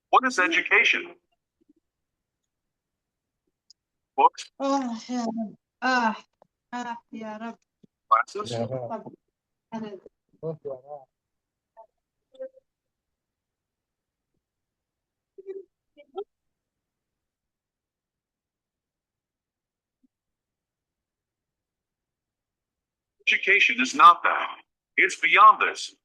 What is education? Books, يا رب يا رب classes? Education is not that. It's beyond this.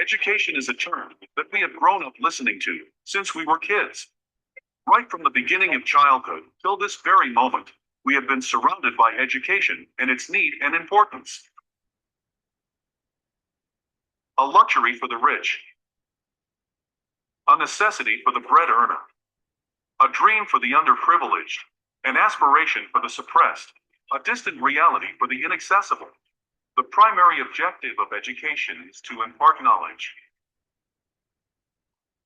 Education is a term that we have grown up listening to since we were kids. Right from the beginning of childhood till this very moment, we have been surrounded by education and its need and importance. A luxury for the rich, a necessity for the bread earner, a dream for the underprivileged, an aspiration for the suppressed, a distant reality for the inaccessible. The primary objective of education is to impart knowledge.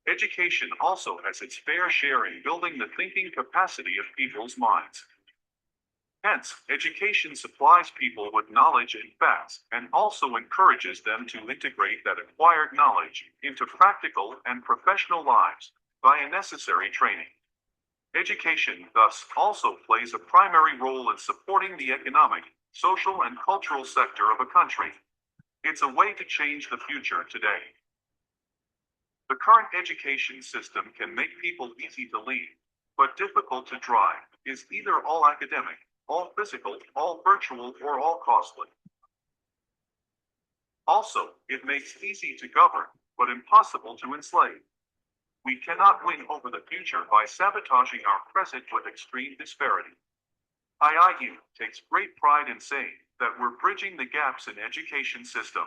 Education also has its fair share in building the thinking capacity of people's minds. Hence, education supplies people with knowledge and facts and also encourages them to integrate that acquired knowledge into practical and professional lives via necessary training. Education, thus, also plays a primary role in supporting the economic, social, and cultural sector of a country. It's a way to change the future today. The current education system can make people easy to lead, but difficult to drive, is either all academic, all physical, all virtual, or all costly. Also, it makes easy to govern, but impossible to enslave. We cannot win over the future by sabotaging our present with extreme disparity. IIU takes great pride in saying that we're bridging the gaps in education system.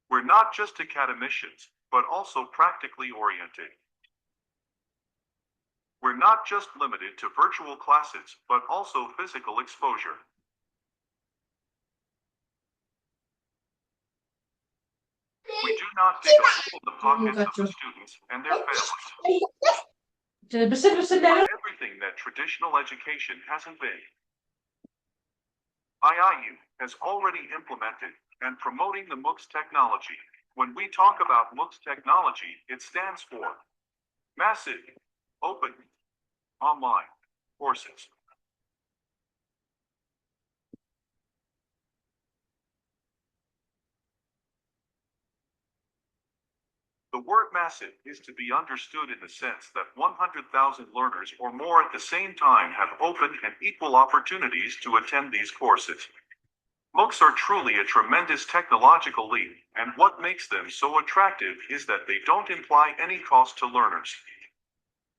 We're not just academicians, but also practically oriented. We're not just limited to virtual classes, but also physical exposure. We do not dig a hole in the pockets of the students and their families. We're everything that traditional education hasn't been. IIU has already implemented and promoting the MOOCs technology. When we talk about MOOCs technology, it stands for Massive Open Online Courses. The word massive is to be understood in the sense that 100,000 learners or more at the same time have open and equal opportunities to attend these courses. MOOCs are truly a tremendous technological leap, and what makes them so attractive is that they don't imply any cost to learners.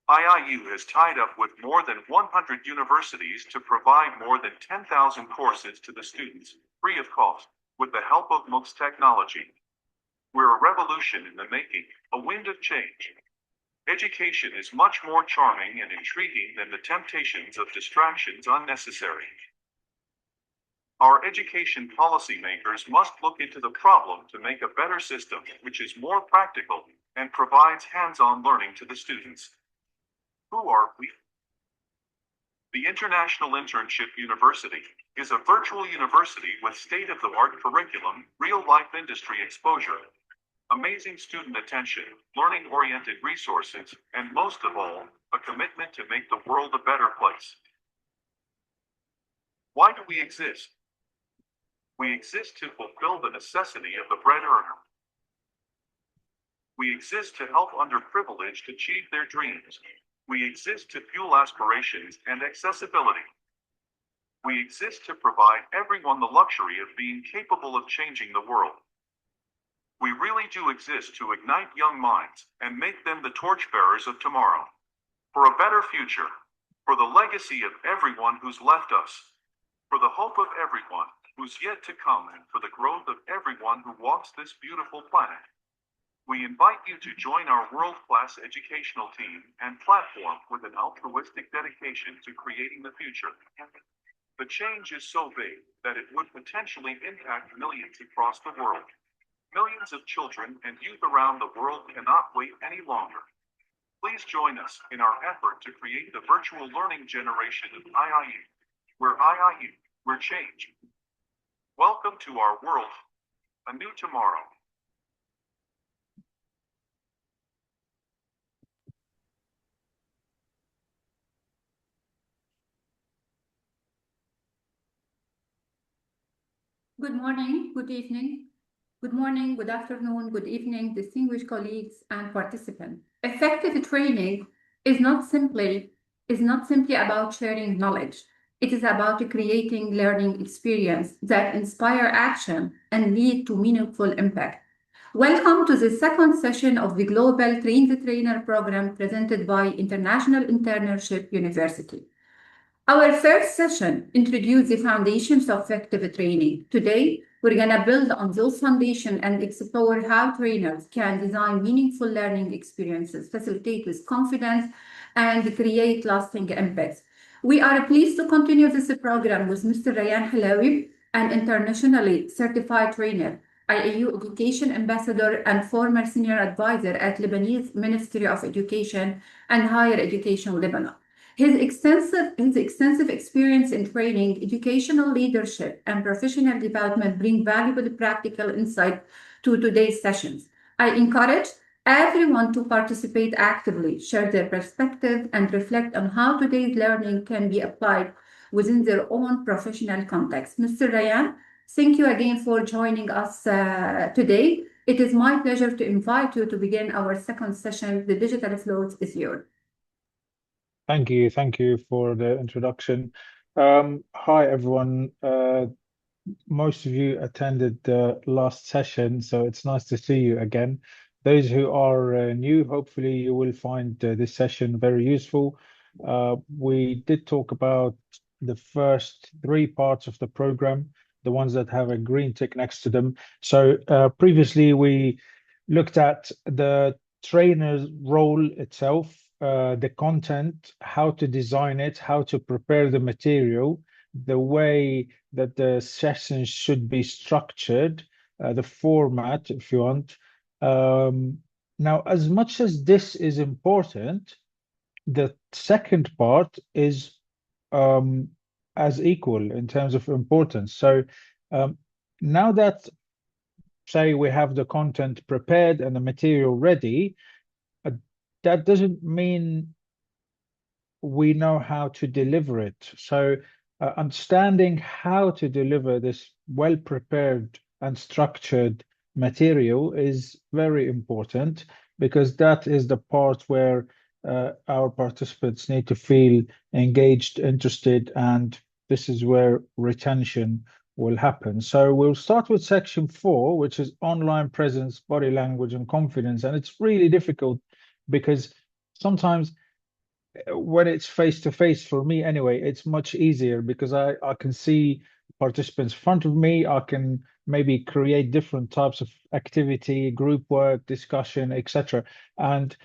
IIU has tied up with more than 100 universities to provide more than 10,000 courses to the students, free of cost, with the help of MOOCs technology. We're a revolution in the making, a wind of change. Education is much more charming and intriguing than the temptations of distractions unnecessary. Our education policymakers must look into the problem to make a better system which is more practical and provides hands-on learning to the students. Who are we? The International Internship University is a virtual university with state-of-the-art curriculum, real-life industry exposure, amazing student attention, learning-oriented resources, and most of all, a commitment to make the world a better place. Why do we exist? We exist to fulfill the necessity of the bread earner. We exist to help underprivileged achieve their dreams. We exist to fuel aspirations and accessibility. We exist to provide everyone the luxury of being capable of changing the world. We really do exist to ignite young minds and make them the torchbearers of tomorrow. For a better future, for the legacy of everyone who's left us, for the hope of everyone who's yet to come, and for the growth of everyone who walks this beautiful planet. We invite you to join our world-class educational team and platform with an altruistic dedication to creating the future. The change is so big that it would potentially impact millions across the world. Millions of children and youth around the world cannot wait any longer. Please join us in our effort to create the virtual learning generation of IIU, where change. Welcome to our world, a new tomorrow. Good morning, good evening, good morning, good afternoon, good evening, distinguished colleagues and participants. Effective training is not simply about sharing knowledge. It is about creating learning experience that inspire action and lead to meaningful impact. Welcome to the second session of the Global Train the Trainer program presented by International Internship University. Our first session introduced the foundations of effective training. Today, we're going to build on those foundations and explore how trainers can design meaningful learning experiences, facilitate with confidence, and create lasting impacts. We are pleased to continue this program with Mr. Rayan Halawi, an internationally certified trainer, IIU Education Ambassador, and former senior advisor at Lebanese Ministry of Education and Higher Education, Lebanon. His extensive experience in training, educational leadership, and professional development bring valuable practical insight to today's sessions. I encourage everyone to participate actively, share their perspective, and reflect on how today's learning can be applied within their own professional context. Mr. Rayan, thank you again for joining us today. It is my pleasure to invite you to begin our second session. The digital float is yours. Thank you for the introduction. Hi everyone. Most of you attended the last session, so it's nice to see you again. Those who are new, hopefully you will find this session very useful. We did talk about the first three parts of the program, the ones that have a green tick next to them. So previously we looked at the trainer's role itself, the content, how to design it, how to prepare the material, the way that the sessions should be structured, the format, if you want. Now, as much as this is important, the second part is as equal in terms of importance. So now that, say, we have the content prepared and the material ready, that doesn't mean we know how to deliver it. So understanding how to deliver this well-prepared and structured material is very important, because that is the part where our participants need to feel engaged, interested, and this is where retention will happen. So we'll start with section 4, which is online presence, body language, and confidence. And it's really difficult because sometimes when it's face to face, for me anyway, it's much easier because I can see participants in front of me. I can maybe create different types of activity, group work, discussion, etc. And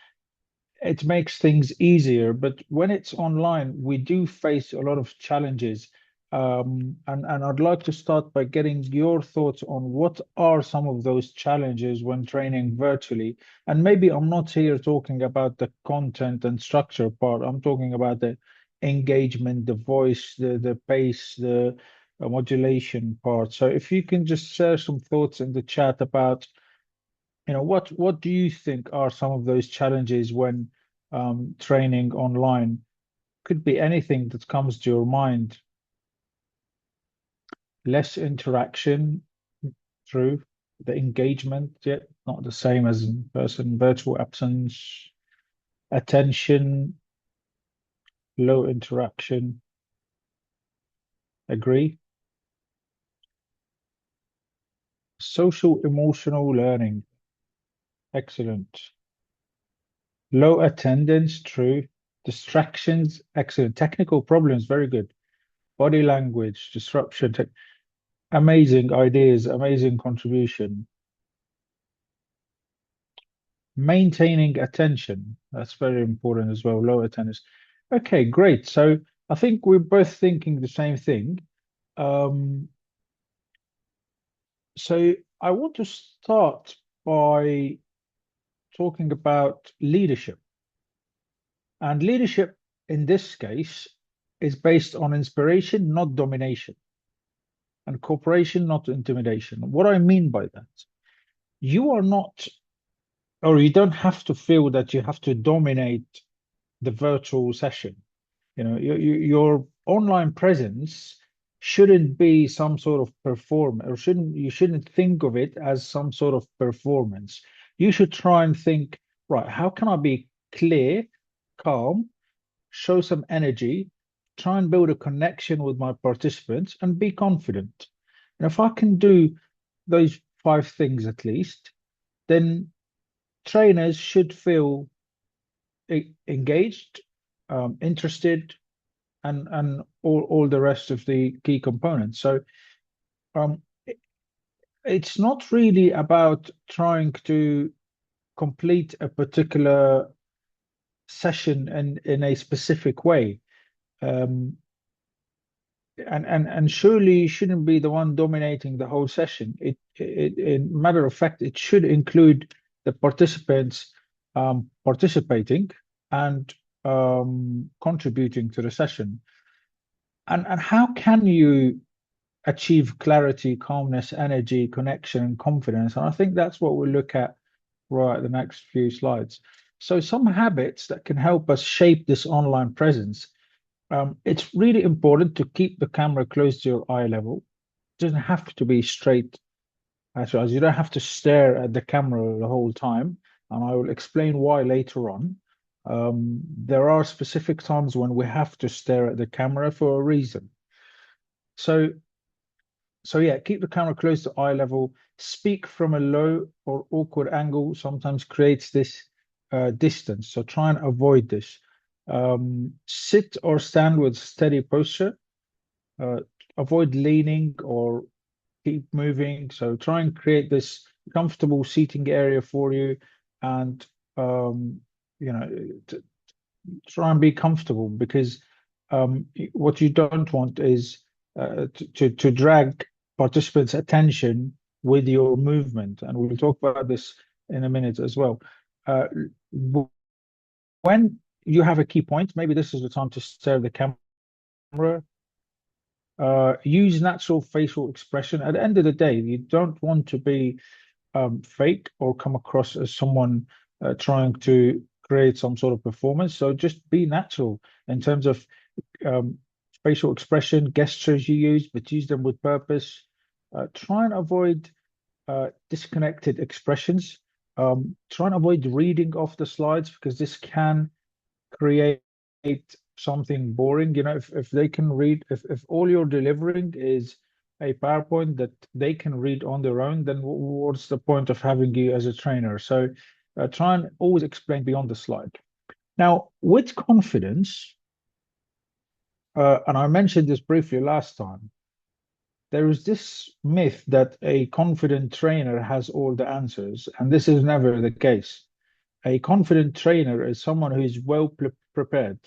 it makes things easier. But when it's online, we do face a lot of challenges. And I'd like to start by getting your thoughts on what are some of those challenges when training virtually. And maybe I'm not here talking about the content and structure part. I'm talking about the engagement, the voice, the pace, the modulation part. So if you can just share some thoughts in the chat about, what do you think are some of those challenges when training online? Could be anything that comes to your mind. Less interaction, true. The engagement, yeah, not the same as in person. Virtual absence, attention, low interaction. Agree. Social emotional learning, excellent. Low attendance, true. Distractions, excellent. Technical problems, very good. Body language, disruption, amazing ideas, amazing contribution. Maintaining attention, that's very important as well, low attendance. Okay, great. So I think we're both thinking the same thing. So I want to start by talking about leadership. And leadership in this case is based on inspiration, not domination, and cooperation, not intimidation. What I mean by that, you are not, or you don't have to feel that you have to dominate the virtual session. Your online presence shouldn't be some sort of performance, or you shouldn't think of it as some sort of performance. You should try and think, right, how can I be clear, calm, show some energy, try and build a connection with my participants, and be confident. And if I can do those 5 things at least, then trainers should feel engaged, interested, and all the rest of the key components. So um, it's not really about trying to complete a particular session in a specific way. And surely you shouldn't be the one dominating the whole session. In matter of fact, it should include the participants participating and contributing to the session. And how can you achieve clarity, calmness, energy, connection, and confidence? And I think that's what we'll look at right at the next few slides. So some habits that can help us shape this online presence. It's really important to keep the camera close to your eye level. It doesn't have to be straight as you don't have to stare at the camera the whole time. And I will explain why later on. There are specific times when we have to stare at the camera for a reason. So yeah, keep the camera close to eye level. Speak from a low or awkward angle sometimes creates this distance. So try and avoid this. Sit or stand with steady posture. Avoid leaning or keep moving. So try and create this comfortable seating area for you, and try and be comfortable, because what you don't want is to drag participants' attention with your movement, and we'll talk about this in a minute as well. When you have a key point, maybe this is the time to stare at the camera. Use natural facial expression. At the end of the day, you don't want to be fake or come across as someone trying to create some sort of performance. So just be natural in terms of facial expression, gestures you use, but use them with purpose. Try and avoid disconnected expressions. Try and avoid reading off the slides, because this can create something boring. If they can read, if all you're delivering is a PowerPoint that they can read on their own, then what's the point of having you as a trainer? So try and always explain beyond the slide. Now, with confidence, and I mentioned this briefly last time, there is this myth that a confident trainer has all the answers, and this is never the case. A confident trainer is someone who is well prepared,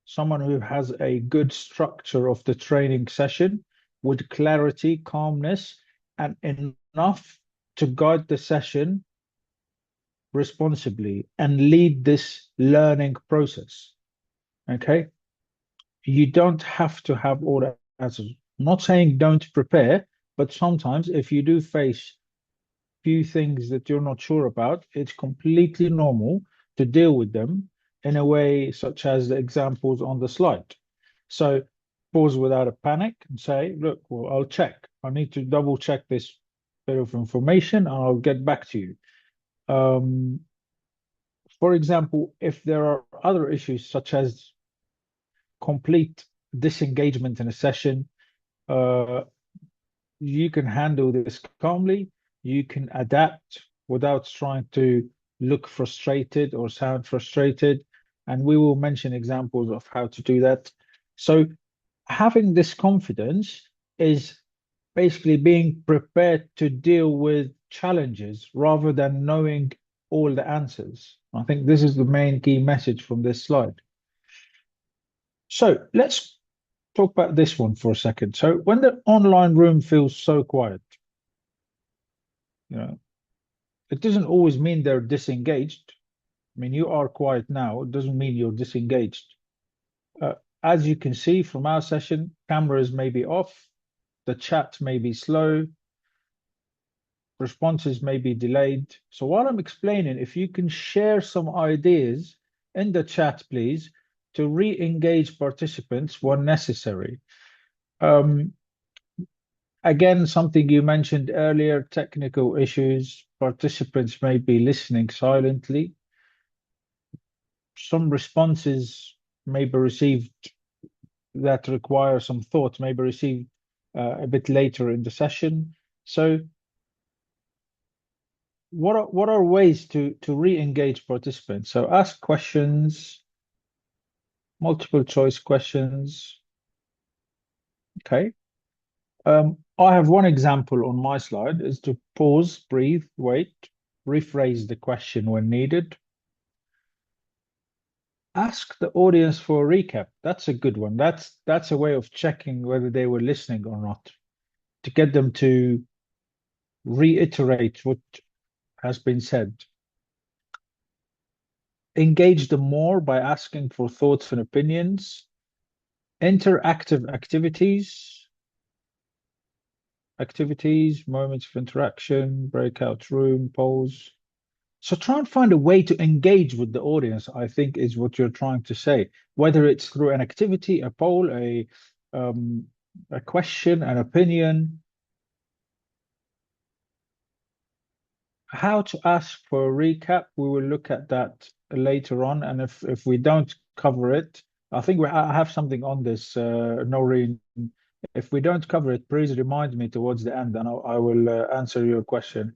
someone who has a good structure of the training session with clarity, calmness, and enough to guide the session responsibly and lead this learning process. Okay? You don't have to have all the answers. I'm not saying don't prepare, but sometimes if you do face few things that you're not sure about, it's completely normal to deal with them in a way such as the examples on the slide. So pause without a panic and say, look, well, I'll check. I need to double check this bit of information and I'll get back to you. For example, if there are other issues such as complete disengagement in a session, you can handle this calmly. You can adapt without trying to look frustrated or sound frustrated. And we will mention examples of how to do that. So having this confidence is basically being prepared to deal with challenges rather than knowing all the answers. I think this is the main key message from this slide. So let's talk about this one for a second. So when the online room feels so quiet, You know, it doesn't always mean they're disengaged. I mean, you are quiet now. It doesn't mean you're disengaged. As you can see from our session, cameras may be off, the chat may be slow, responses may be delayed. So while I'm explaining, if you can share some ideas in the chat, please, to re-engage participants when necessary. Again, something you mentioned earlier, technical issues, participants may be listening silently. Some responses may be received that require some thought, may be received a bit later in the session. So what are ways to re-engage participants? So ask questions, multiple choice questions. Okay. I have one example on my slide is to pause, breathe, wait, rephrase the question when needed. Ask the audience for a recap. That's a good one. That's a way of checking whether they were listening or not, to get them to reiterate what has been said. Engage them more by asking for thoughts and opinions. Interactive activities, moments of interaction, breakout room, polls. So try and find a way to engage with the audience, I think is what you're trying to say, whether it's through an activity, a poll, a question, an opinion. How to ask for a recap, we will look at that later on. And if we don't cover it, I think I have something on this, Noreen. If we don't cover it, please remind me towards the end and I will answer your question.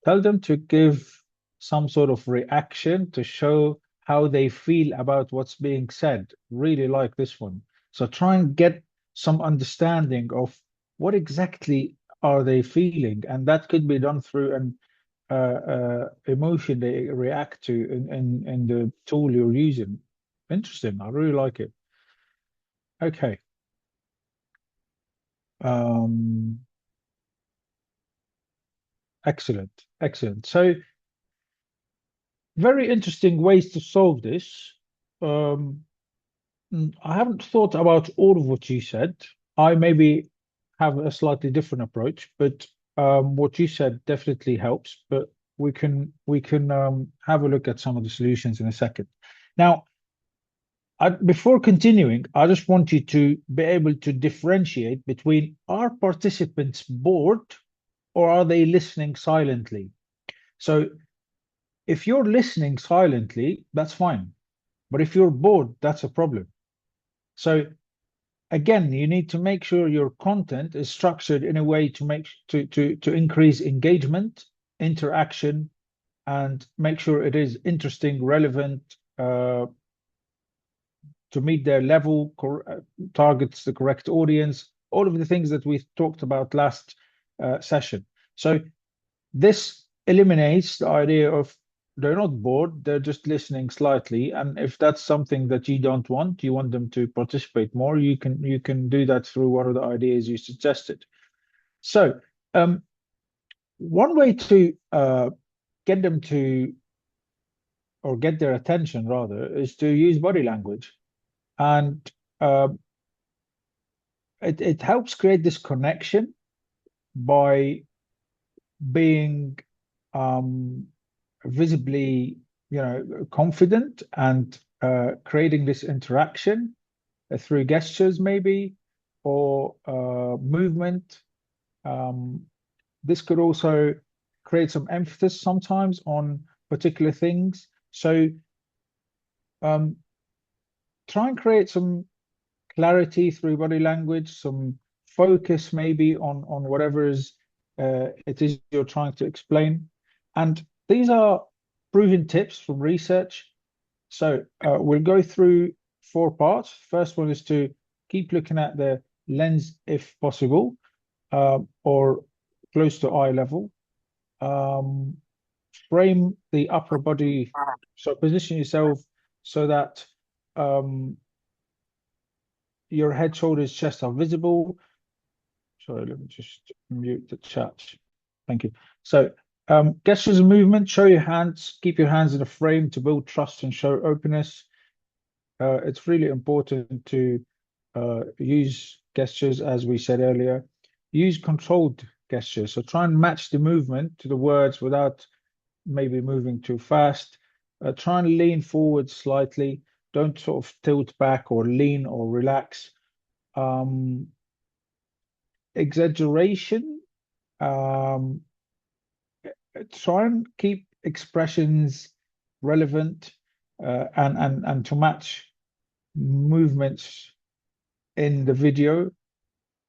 Tell them to give some sort of reaction to show how they feel about what's being said. Really like this one. So try and get some understanding of what exactly are they feeling, and that could be done through an emotion they react to in the tool you're using. Interesting. I really like it. Okay. Excellent. Excellent. So very interesting ways to solve this. I haven't thought about all of what you said. I maybe have a slightly different approach, but what you said definitely helps. But we can have a look at some of the solutions in a second. Now, before continuing, I just want you to be able to differentiate between, are participants bored or are they listening silently? So if you're listening silently, that's fine. But if you're bored, that's a problem. So again, you need to make sure your content is structured in a way to make to increase engagement, interaction, and make sure it is interesting, relevant, to meet their level, targets the correct audience, all of the things that we talked about last session. So this eliminates the idea of they're not bored, they're just listening slightly. And if that's something that you don't want, you want them to participate more, you can do that through one of the ideas you suggested. So one way to get them to, or get their attention rather, is to use body language. And it helps create this connection by being visibly, confident and creating this interaction through gestures maybe, or movement. This could also create some emphasis sometimes on particular things. So try and create some clarity through body language, some focus maybe on whatever it is you're trying to explain. And these are proven tips from research. So we'll go through 4 parts. First one is to keep looking at the lens if possible, or close to eye level. Frame the upper body, so position yourself so that your head, shoulders, chest are visible. Sorry, let me just mute the chat. Thank you. So, gestures and movement, show your hands, keep your hands in a frame to build trust and show openness. It's really important to use gestures, as we said earlier. Use controlled gestures. So try and match the movement to the words without maybe moving too fast. Try and lean forward slightly. Don't sort of tilt back or lean or relax. Exaggeration. Try and keep expressions relevant and to match movements in the video.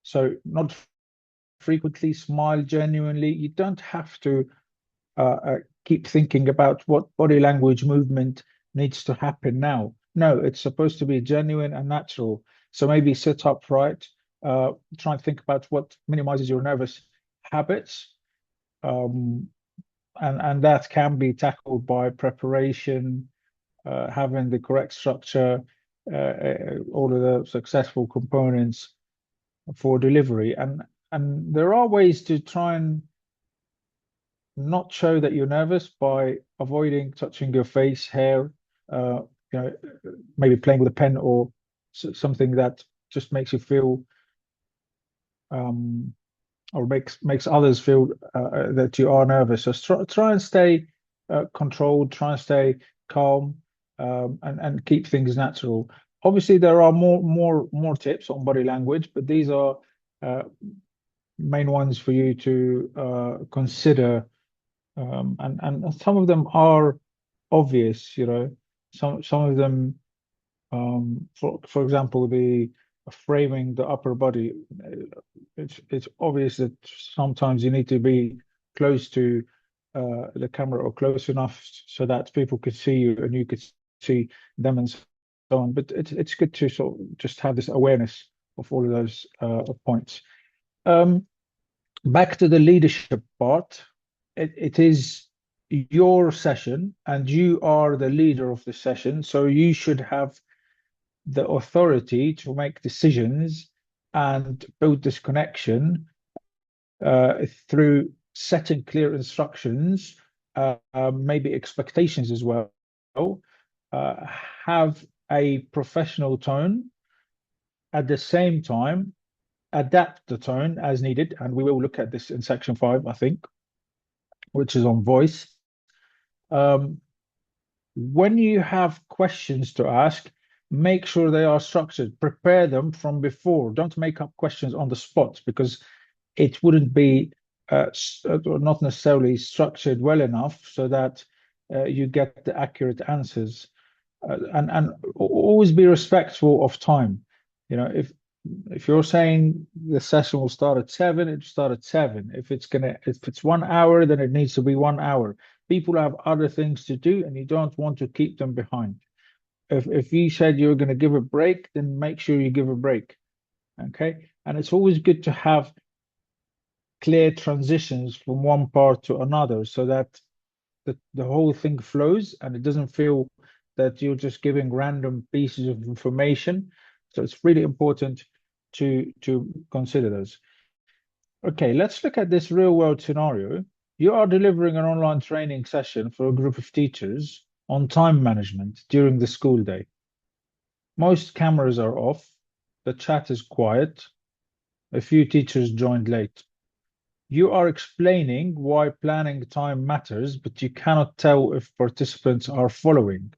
So not frequently, smile genuinely. You don't have to keep thinking about what body language movement needs to happen now. No, it's supposed to be genuine and natural. So maybe sit upright, try and think about what minimizes your nervous habits. And that can be tackled by preparation, having the correct structure, all of the successful components for delivery. And there are ways to try and not show that you're nervous by avoiding touching your face, hair, you know, maybe playing with a pen or something that just makes you feel or makes others feel that you are nervous. So try and stay controlled, try and stay calm, and keep things natural. Obviously, there are more tips on body language, but these are main ones for you to consider. And some of them are obvious, you know. Some of them, for example, the framing the upper body. It's obvious that sometimes you need to be close to the camera or close enough so that people could see you and you could see them and so on. But it's good to sort of just have this awareness of all of those points. Back to the leadership part. It is your session and you are the leader of the session, so you should have the authority to make decisions and build this connection through setting clear instructions, maybe expectations as well. Have a professional tone. At the same time, adapt the tone as needed, and we will look at this in section 5, I think, which is on voice. When you have questions to ask, make sure they are structured. Prepare them from before. Don't make up questions on the spot because it wouldn't be not necessarily structured well enough so that you get the accurate answers. And always be respectful of time. You know, if you're saying the session will start at 7, it start at 7. If it's 1 hour, then it needs to be 1 hour. People have other things to do, and you don't want to keep them behind. If you said you're going to give a break, then make sure you give a break. Okay, and it's always good to have clear transitions from one part to another so that the whole thing flows and it doesn't feel that you're just giving random pieces of information. So it's really important to consider those. Okay, let's look at this real world scenario. You are delivering an online training session for a group of teachers on time management during the school day. Most cameras are off, the chat is quiet, a few teachers joined late. You are explaining why planning time matters, but you cannot tell if participants are following.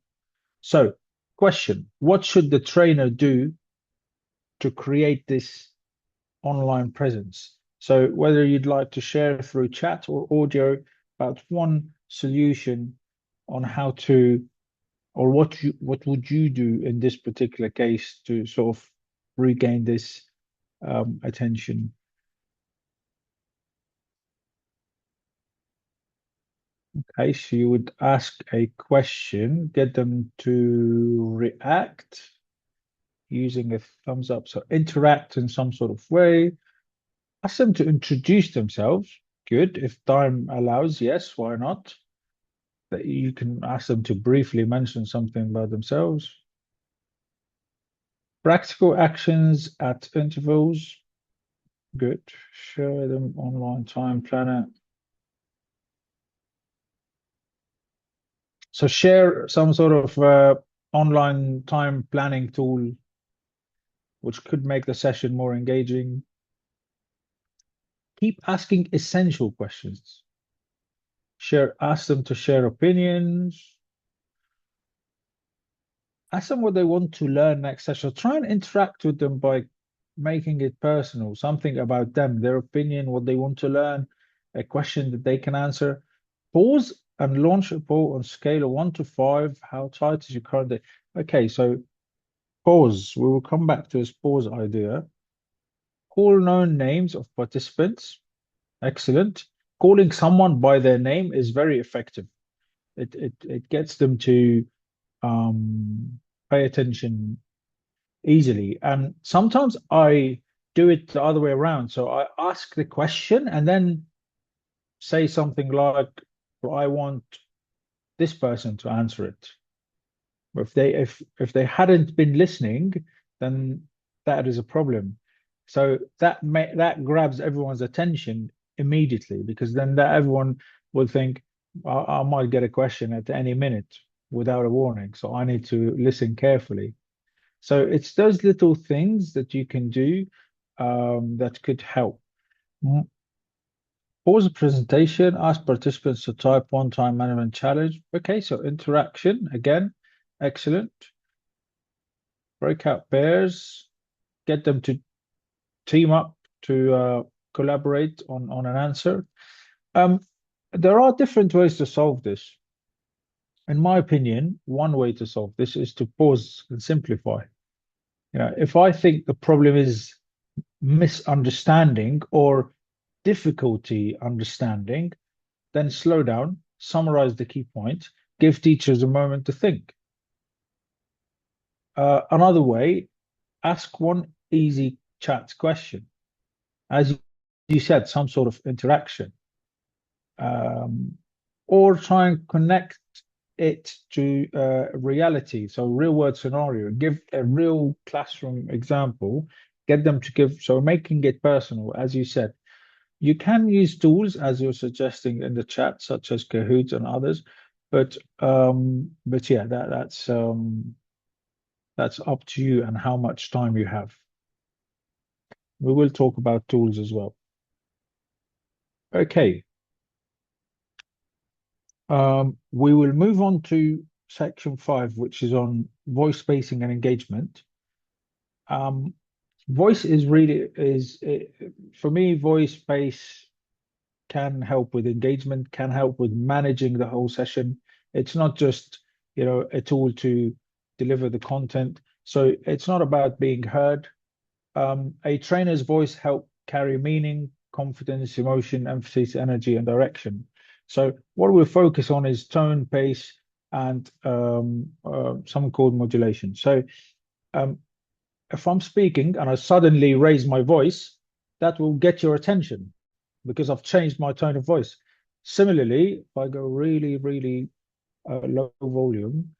So, question, what should the trainer do to create this online presence? So whether you'd like to share through chat or audio about one solution on how to, or what would you do in this particular case to sort of regain this attention? Okay, so you would ask a question, get them to react using a thumbs up. So interact in some sort of way. Ask them to introduce themselves. Good. If time allows, yes, why not? That you can ask them to briefly mention something about themselves. Practical actions at intervals. Good. Share them online time planner. So share some sort of online time planning tool which could make the session more engaging. Keep asking essential questions. Ask them to share opinions. Ask them what they want to learn next session. Try and interact with them by making it personal, something about them, their opinion, what they want to learn, a question that they can answer. Pause and launch a poll on scale of 1 to 5. How tight is your current day? Okay, so pause. We will come back to this pause idea. Call known names of participants. Excellent. Calling someone by their name is very effective. It gets them to pay attention easily. And sometimes I do it the other way around. So I ask the question and then say something like, well, I want this person to answer it. If they hadn't been listening, then that is a problem. So that grabs everyone's attention immediately, because then that everyone will think, I might get a question at any minute without a warning, so I need to listen carefully. So it's those little things that you can do that could help. Pause the presentation, ask participants to type one time management challenge. Okay, so interaction again, excellent. Breakout pairs, get them to team up to collaborate on an answer. There are different ways to solve this. In my opinion, one way to solve this is to pause and simplify. You know, if I think the problem is misunderstanding or difficulty understanding, then slow down, summarize the key points, give teachers a moment to think. Another way, ask one easy chat question. As you said, some sort of interaction. Or try and connect it to reality, so real world scenario. Give a real classroom example, get them to give, so making it personal, as you said. You can use tools as you're suggesting in the chat, such as Kahoot and others, but yeah, that's up to you and how much time you have. We will talk about tools as well. Okay. We will move on to section 5, which is on voice spacing and engagement. Voice is really for me, voice space can help with engagement, can help with managing the whole session. It's not just, you know, a tool to deliver the content. So it's not about being heard. A trainer's voice helps carry meaning, confidence, emotion, emphasis, energy, and direction. So what we'll focus on is tone, pace, and some chord modulation. So if I'm speaking and I suddenly raise my voice, that will get your attention because I've changed my tone of voice. Similarly, if I go really, really low volume,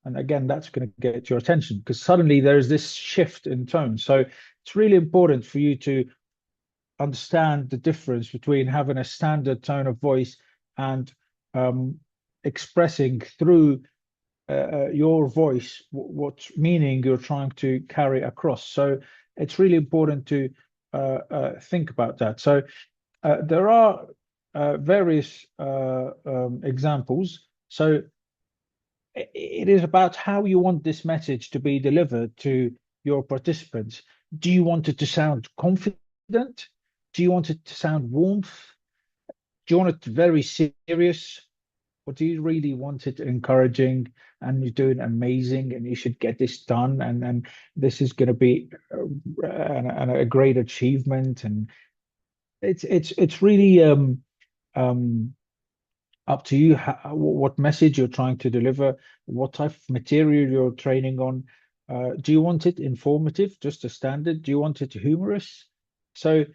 and again, that's going to get your attention because suddenly there's this shift in tone. So it's really important for you to understand the difference between having a standard tone of voice and expressing through your voice what meaning you're trying to carry across. So it's really important to think about that. So there are various examples. So it is about how you want this message to be delivered to your participants. Do you want it to sound confident? Do you want it to sound warmth? Do you want it very serious? Or do you really want it encouraging and you're doing amazing and you should get this done and this is going to be a great achievement? And it's really up to you what message you're trying to deliver, what type of material you're training on. Do you want it informative, just a standard? Do you want it humorous? So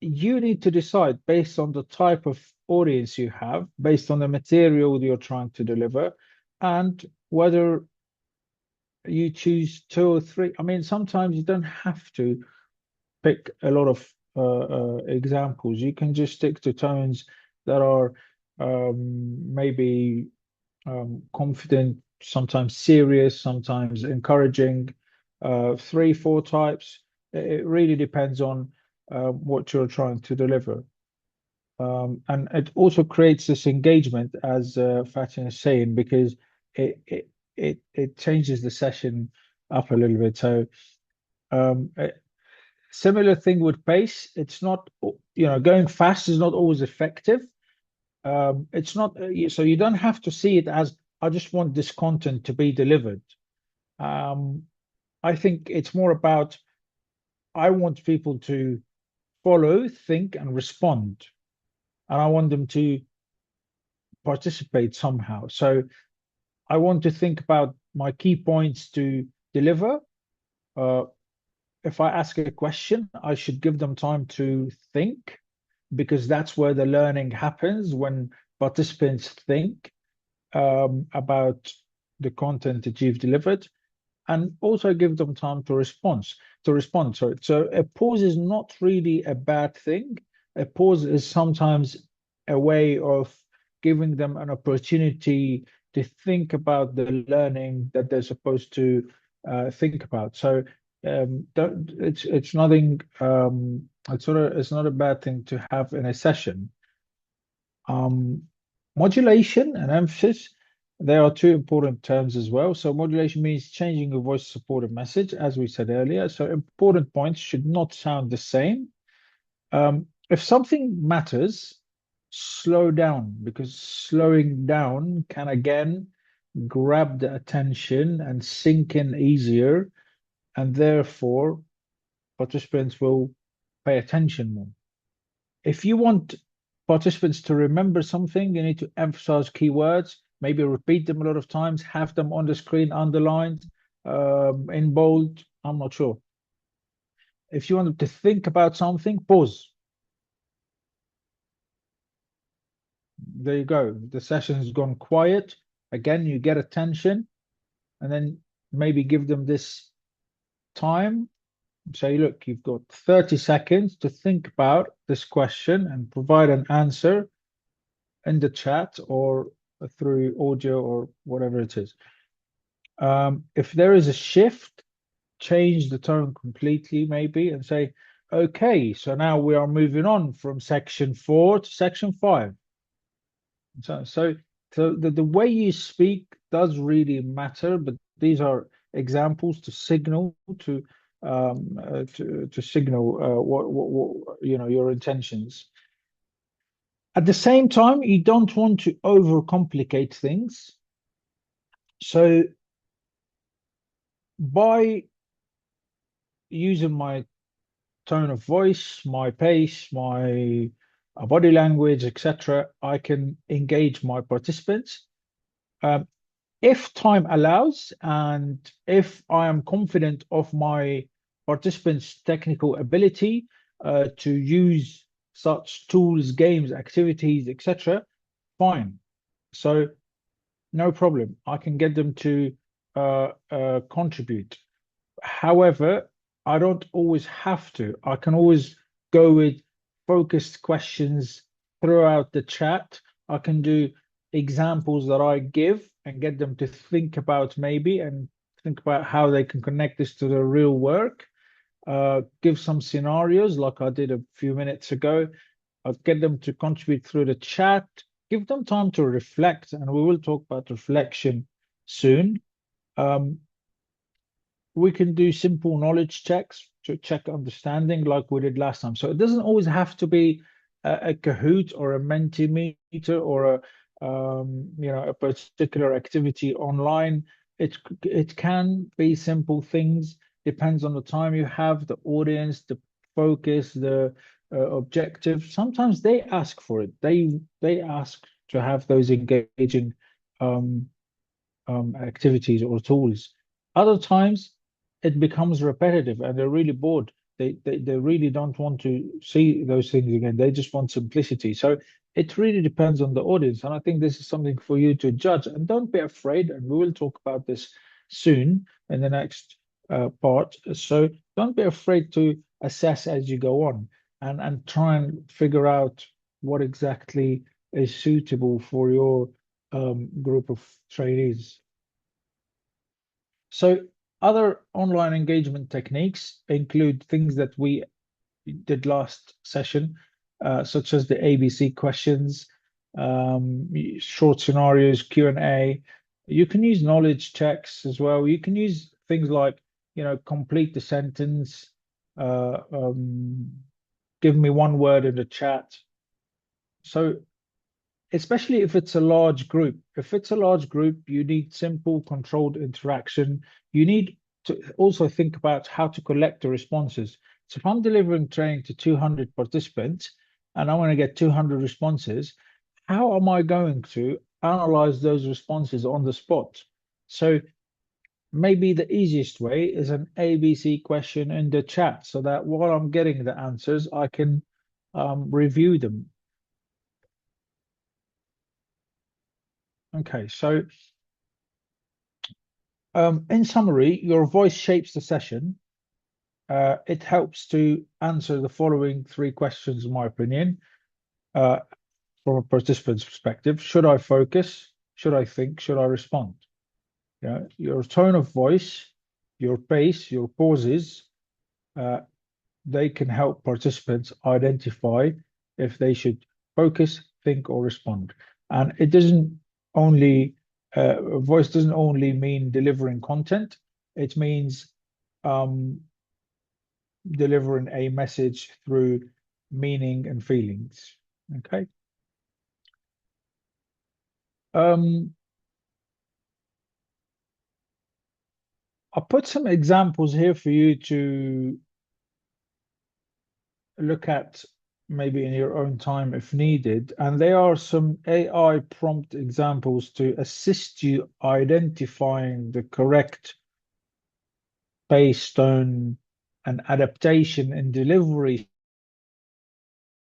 you need to decide based on the type of audience you have, based on the material you're trying to deliver, and whether you choose 2 or 3. I mean, sometimes you don't have to pick a lot of examples. You can just stick to tones that are maybe confident, sometimes serious, sometimes encouraging, 3, 4 types. It really depends on what you're trying to deliver. And it also creates this engagement, as Fatin is saying, because it changes the session up a little bit. So similar thing with pace. It's not, going fast is not always effective. It's not, so you don't have to see it as, I just want this content to be delivered. I think it's more about, I want people to follow, think, and respond. And I want them to participate somehow. So I want to think about my key points to deliver. If I ask a question, I should give them time to think, because that's where the learning happens, when participants think about the content that you've delivered, and also give them time to respond. So a pause is not really a bad thing. A pause is sometimes a way of giving them an opportunity to think about the learning that they're supposed to think about. So it's nothing. It's not a bad thing to have in a session. Modulation and emphasis, there are two important terms as well. So modulation means changing your voice to support a message, as we said earlier. So important points should not sound the same. If something matters, slow down, because slowing down can again grab the attention and sink in easier, and therefore participants will pay attention more. If you want participants to remember something, you need to emphasize keywords, maybe repeat them a lot of times, have them on the screen underlined, in bold. I'm not sure. If you want them to think about something, pause. There you go. The session's gone quiet. Again, you get attention, and then maybe give them this time. Say, look, you've got 30 seconds to think about this question and provide an answer in the chat or through audio or whatever it is. If there is a shift, change the tone completely, maybe, and say, okay, so now we are moving on from section 4 to section 5. So the way you speak does really matter, but these are examples to signal to signal what your intentions. At the same time, you don't want to overcomplicate things. So by using my tone of voice, my pace, my body language, etc., I can engage my participants. If time allows, and if I am confident of my participants' technical ability to use such tools, games, activities, etc., fine. So no problem. I can get them to contribute. However, I don't always have to. I can always go with focused questions throughout the chat. I can do examples that I give and get them to think about, maybe, and think about how they can connect this to the real work. Give some scenarios like I did a few minutes ago. I'll get them to contribute through the chat. Give them time to reflect, and we will talk about reflection soon. We can do simple knowledge checks to check understanding like we did last time. So it doesn't always have to be a Kahoot or a Mentimeter or a particular activity online. It can be simple things. Depends on the time you have, the audience, the focus, the objective. Sometimes they ask for it. They ask to have those engaging activities or tools. Other times it becomes repetitive and they're really bored. They really don't want to see those things again. They just want simplicity. So it really depends on the audience. And I think this is something for you to judge. And don't be afraid. And we will talk about this soon in the next part. So don't be afraid to assess as you go on and try and figure out what exactly is suitable for your group of trainees. So other online engagement techniques include things that we did last session, such as the ABC questions, short scenarios, Q&A. You can use knowledge checks as well. You can use things like, complete the sentence, give me one word in the chat. So especially if it's a large group. If it's a large group, you need simple, controlled interaction. You need to also think about how to collect the responses. So if I'm delivering training to 200 participants and I want to get 200 responses, how am I going to analyze those responses on the spot? So maybe the easiest way is an ABC question in the chat so that while I'm getting the answers, I can review them. Okay, so in summary, your voice shapes the session. It helps to answer the following 3 questions, in my opinion, from a participant's perspective. Should I focus? Should I think? Should I respond? Your tone of voice, your pace, your pauses, they can help participants identify if they should focus, think, or respond. And it doesn't only voice doesn't only mean delivering content. It means delivering a message through meaning and feelings. Okay. I'll put some examples here for you to look at maybe in your own time if needed. And there are some AI prompt examples to assist you identifying the correct pace, tone, and adaptation in delivery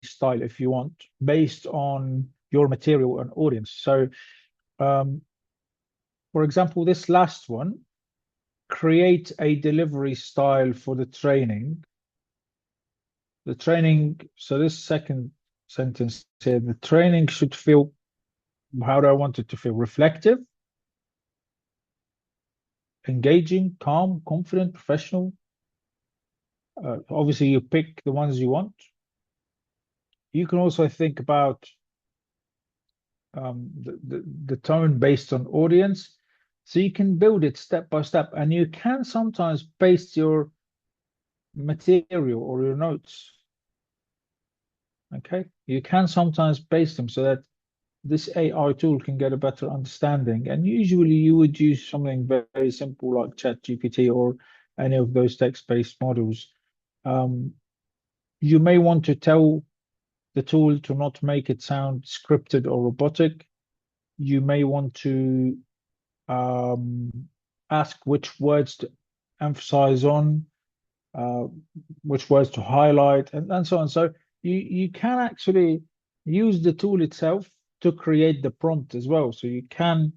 style, if you want, based on your material and audience. So, for example, this last one, create a delivery style for the training. The training, so this second sentence here, the training should feel, how do I want it to feel? Reflective, engaging, calm, confident, professional. Obviously, you pick the ones you want. You can also think about the tone based on audience. So you can build it step by step, and you can sometimes paste your material or your notes. Okay, you can sometimes paste them so that this AI tool can get a better understanding. And usually you would use something very, very simple like ChatGPT or any of those text-based models. You may want to tell the tool to not make it sound scripted or robotic. You may want to ask which words to emphasize on, which words to highlight, and so on. So you can actually use the tool itself to create the prompt as well. So you can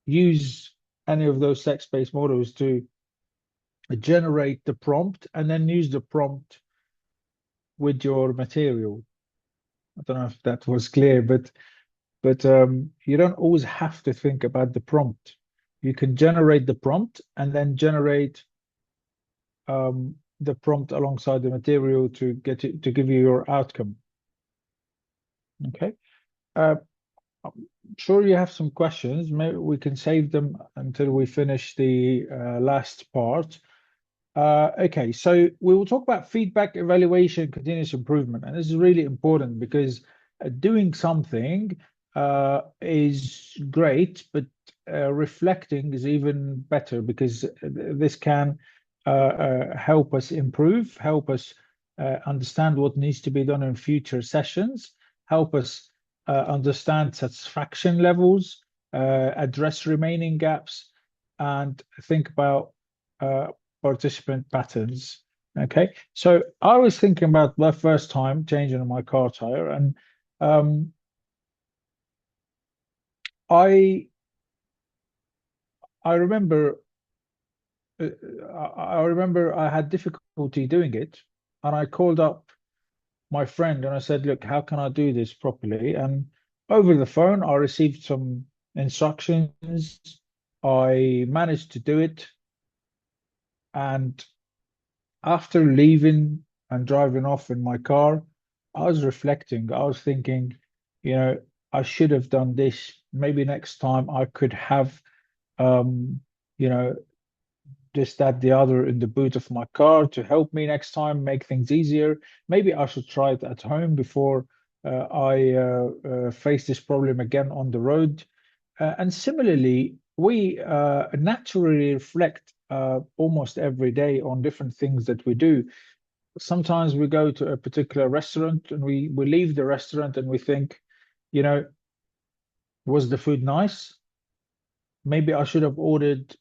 use any of those text-based models to generate the prompt and then use the prompt with your material. I don't know if that was clear, but you don't always have to think about the prompt. You can generate the prompt and then generate the prompt alongside the material to get it to give you your outcome. Okay. I'm sure you have some questions. Maybe we can save them until we finish the last part. Okay, so we will talk about feedback, evaluation, continuous improvement. And this is really important because doing something is great, but reflecting is even better because this can help us improve, help us understand what needs to be done in future sessions, help us understand satisfaction levels, address remaining gaps, and think about participant patterns. Okay, so I was thinking about my first time changing my car tire, and I remember I had difficulty doing it, and I called up my friend and I said, "Look, how can I do this properly?" And over the phone, I received some instructions. I managed to do it. And after leaving and driving off in my car, I was reflecting. I was thinking, you know, I should have done this. Maybe next time I could have, um, you know, this, that, the other in the boot of my car to help me next time, make things easier. Maybe I should try it at home before I face this problem again on the road. And similarly, we naturally reflect almost every day on different things that we do. Sometimes we go to a particular restaurant and we leave the restaurant and we think, you know, was the food nice? Maybe I should have ordered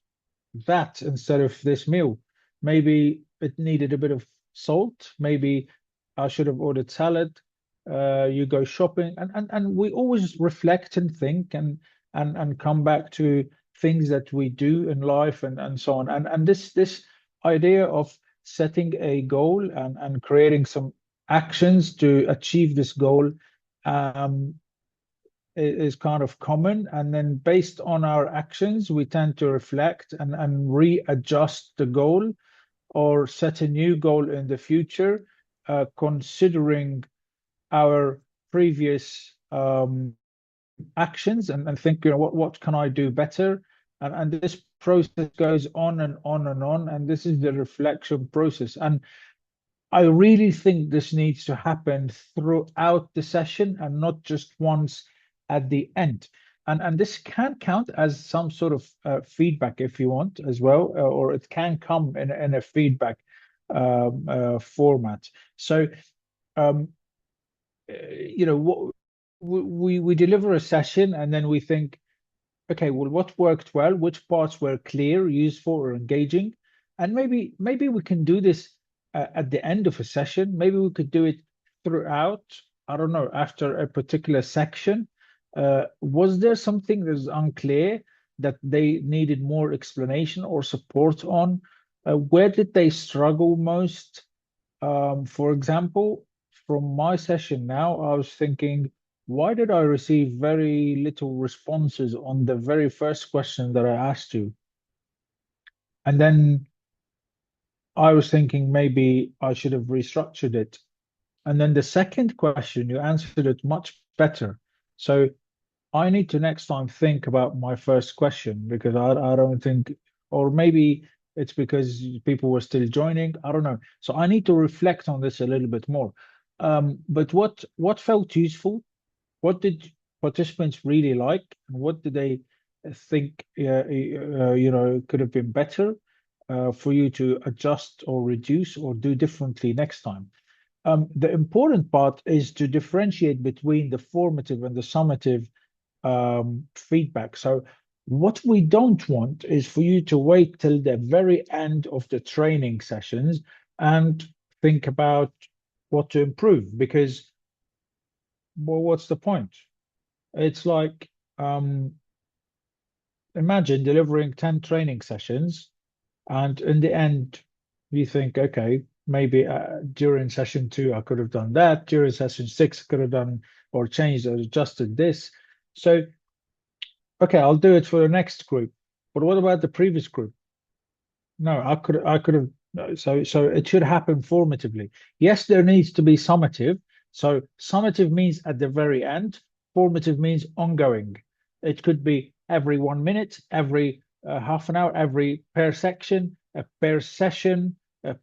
that instead of this meal. Maybe it needed a bit of salt. Maybe I should have ordered salad. You go shopping, and we always reflect and think and come back to things that we do in life and so on. And this idea of setting a goal and creating some actions to achieve this goal um, is kind of common. And then based on our actions, we tend to reflect and readjust the goal or set a new goal in the future, considering our previous actions and think, you know, what can I do better? And this process goes on and on and on. And this is the reflection process. And I really think this needs to happen throughout the session and not just once at the end. And this can count as some sort of feedback if you want as well, or it can come in a feedback format. So, you know, what we deliver a session and then we think, okay, well, what worked well? Which parts were clear, useful, or engaging? And maybe we can do this at the end of a session. Maybe we could do it throughout. I don't know, after a particular section. Was there something that's unclear that they needed more explanation or support on? Where did they struggle most? For example, from my session now, I was thinking, why did I receive very little responses on the very first question that I asked you? And then I was thinking maybe I should have restructured it. And then the second question, you answered it much better. So I need to next time think about my first question because I don't think, or maybe it's because people were still joining. I don't know. So I need to reflect on this a little bit more. But what felt useful? What did participants really like, and what did they think you know, could have been better for you to adjust or reduce or do differently next time? The important part is to differentiate between the formative and the summative feedback. So what we don't want is for you to wait till the very end of the training sessions and think about what to improve, because, well, what's the point? It's like, imagine delivering 10 training sessions and in the end you think, okay, maybe during session 2 I could have done that, during session 6 I could have done or changed or adjusted this. So okay, I'll do it for the next group, but what about the previous group? No, I could have. No, so it should happen formatively. Yes, there needs to be summative. So summative means at the very end. Formative means ongoing. It could be every 1 minute, every half an hour, every per section, per session,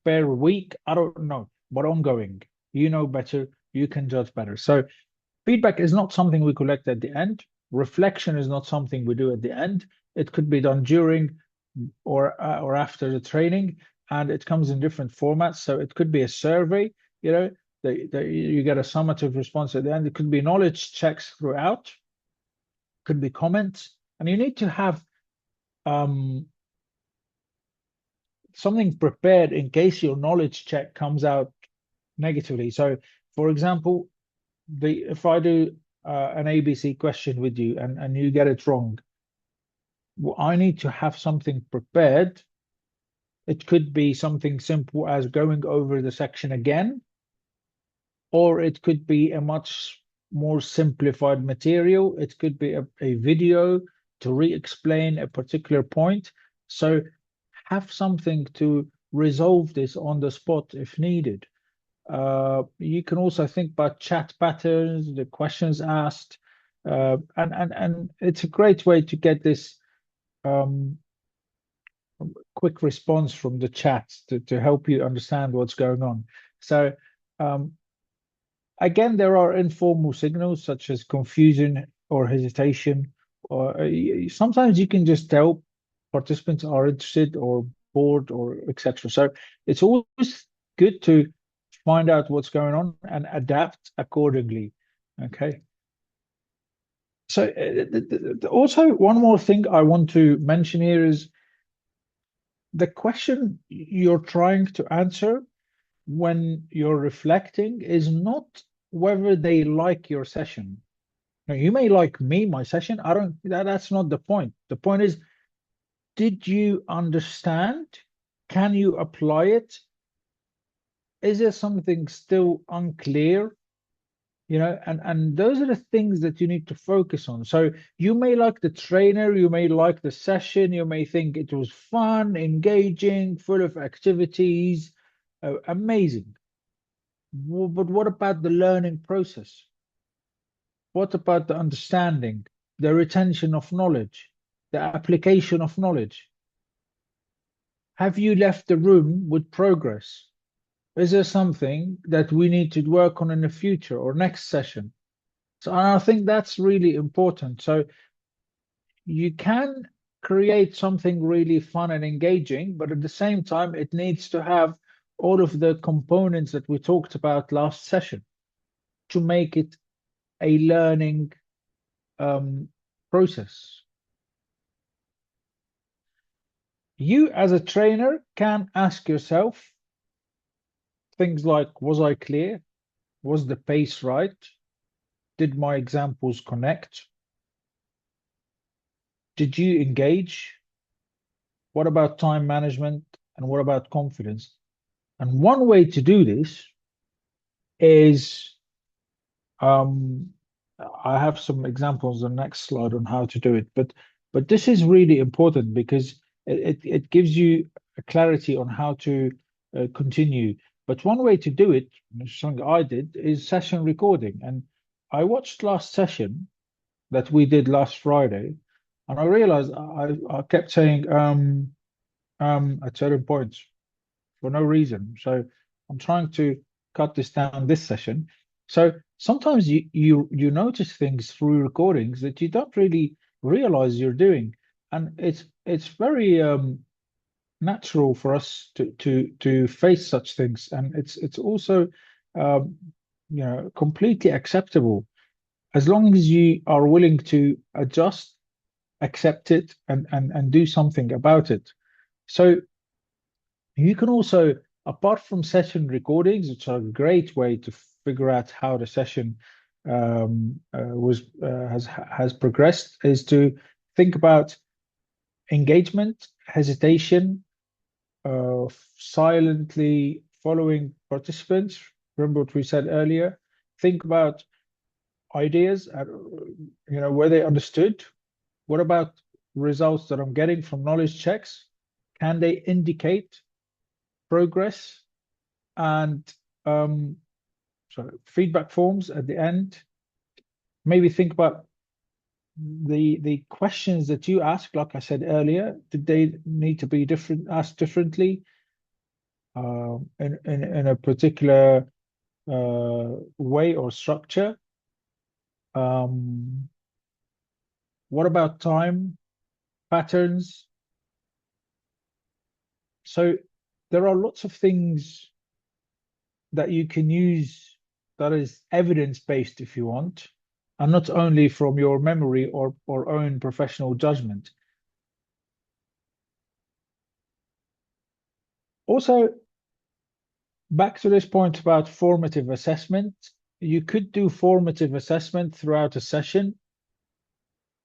per week. I don't know, but ongoing. You know better. You can judge better. So feedback is not something we collect at the end. Reflection is not something we do at the end. It could be done during or after the training, and it comes in different formats. So it could be a survey, you know, that you get a summative response at the end. It could be knowledge checks throughout, could be comments, and you need to have something prepared in case your knowledge check comes out negatively. So, for example, if I do an ABC question with you and you get it wrong, well, I need to have something prepared. It could be something simple as going over the section again, or it could be a much more simplified material. It could be a video to re-explain a particular point. So have something to resolve this on the spot if needed. You can also think about chat patterns, the questions asked, and it's a great way to get this quick response from the chat to help you understand what's going on. So again, there are informal signals such as confusion or hesitation, or sometimes you can just tell participants are interested or bored or etc. So it's always good to find out what's going on and adapt accordingly. Okay. So also one more thing I want to mention here is the question you're trying to answer when you're reflecting is not whether they like your session. Now, you may like me, my session. I don't, that's not the point. The point is, did you understand? Can you apply it? Is there something still unclear? You know, and those are the things that you need to focus on. So you may like the trainer, you may like the session, you may think it was fun, engaging, full of activities, amazing. But what about the learning process? What about the understanding, the retention of knowledge, the application of knowledge? Have you left the room with progress? Is there something that we need to work on in the future or next session? So I think that's really important. So you can create something really fun and engaging, but at the same time, it needs to have all of the components that we talked about last session to make it a learning process. You as a trainer can ask yourself things like, was I clear? Was the pace right? Did my examples connect? Did you engage? What about time management? And what about confidence? And one way to do this is, I have some examples on the next slide on how to do it, but this is really important because it gives you a clarity on how to continue. But one way to do it, something I did, is session recording. And I watched last session that we did last Friday, and I realized I kept saying at certain points for no reason. So I'm trying to cut this down this session. So sometimes you notice things through recordings that you don't really realize you're doing, and it's very natural for us to face such things, and it's also you know, completely acceptable as long as you are willing to adjust, accept it, and do something about it. So you can also, apart from session recordings, which are a great way to figure out how the session has progressed, is to think about engagement, hesitation, silently following participants. Remember what we said earlier. Think about ideas, you know, were they understood? What about results that I'm getting from knowledge checks? Can they indicate progress? And so feedback forms at the end. Maybe think about the questions that you ask. Like I said earlier, did they need to be asked differently in a particular way or structure? What about time patterns? So there are lots of things that you can use that is evidence-based if you want, and not only from your memory or own professional judgment. Also, back to this point about formative assessment, you could do formative assessment throughout a session,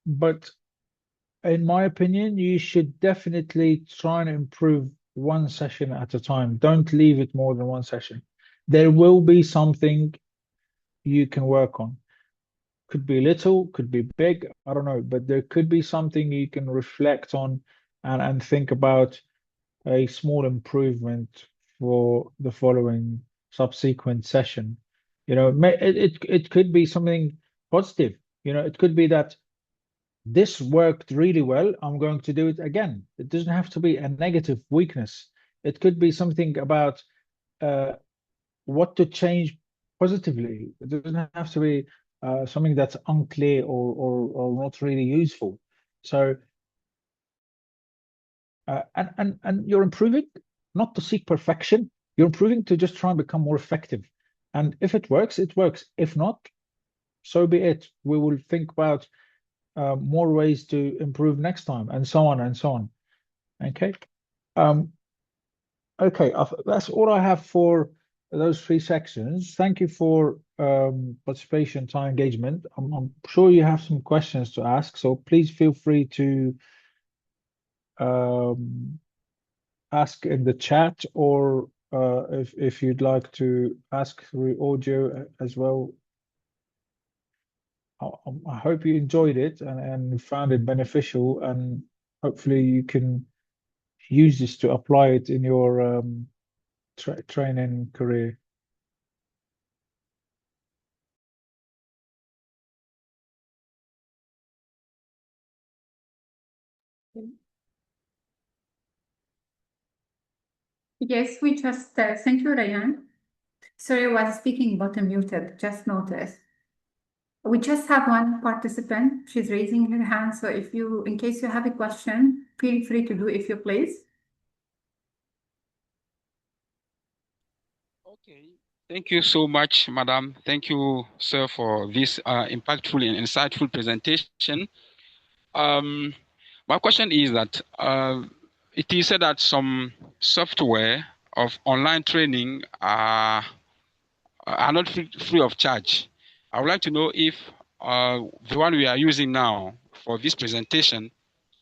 but in my opinion, you should definitely try and improve one session at a time. Don't leave it more than one session. There will be something you can work on. could be little, could be big, I don't know, but there could be something you can reflect on and think about a small improvement for the following subsequent session. It could be something positive. It could be that this worked really well. I'm going to do it again. It doesn't have to be a negative weakness. It could be something about what to change positively. It doesn't have to be something that's unclear or not really useful. So and you're improving not to seek perfection. You're improving to just try and become more effective. And if it works, it works. If not, so be it. We will think about more ways to improve next time, and so on and so on. Okay. Okay, that's all I have for those three sections. Thank you for participation, time, engagement. I'm sure you have some questions to ask, so please feel free to ask in the chat, or if you'd like to ask through audio as well. I hope you enjoyed it and found it beneficial, and hopefully you can use this to apply it in your training career. Yes, we just thank you, Rayan. Sorry, I was speaking but muted, just noticed. We just have one participant. She's raising her hand. So in case you have a question, feel free to do if you please. Okay. Thank you so much, Madam. Thank you, sir, for this impactful and insightful presentation. My question is that it is said that some software of online training are not free of charge. I would like to know if the one we are using now for this presentation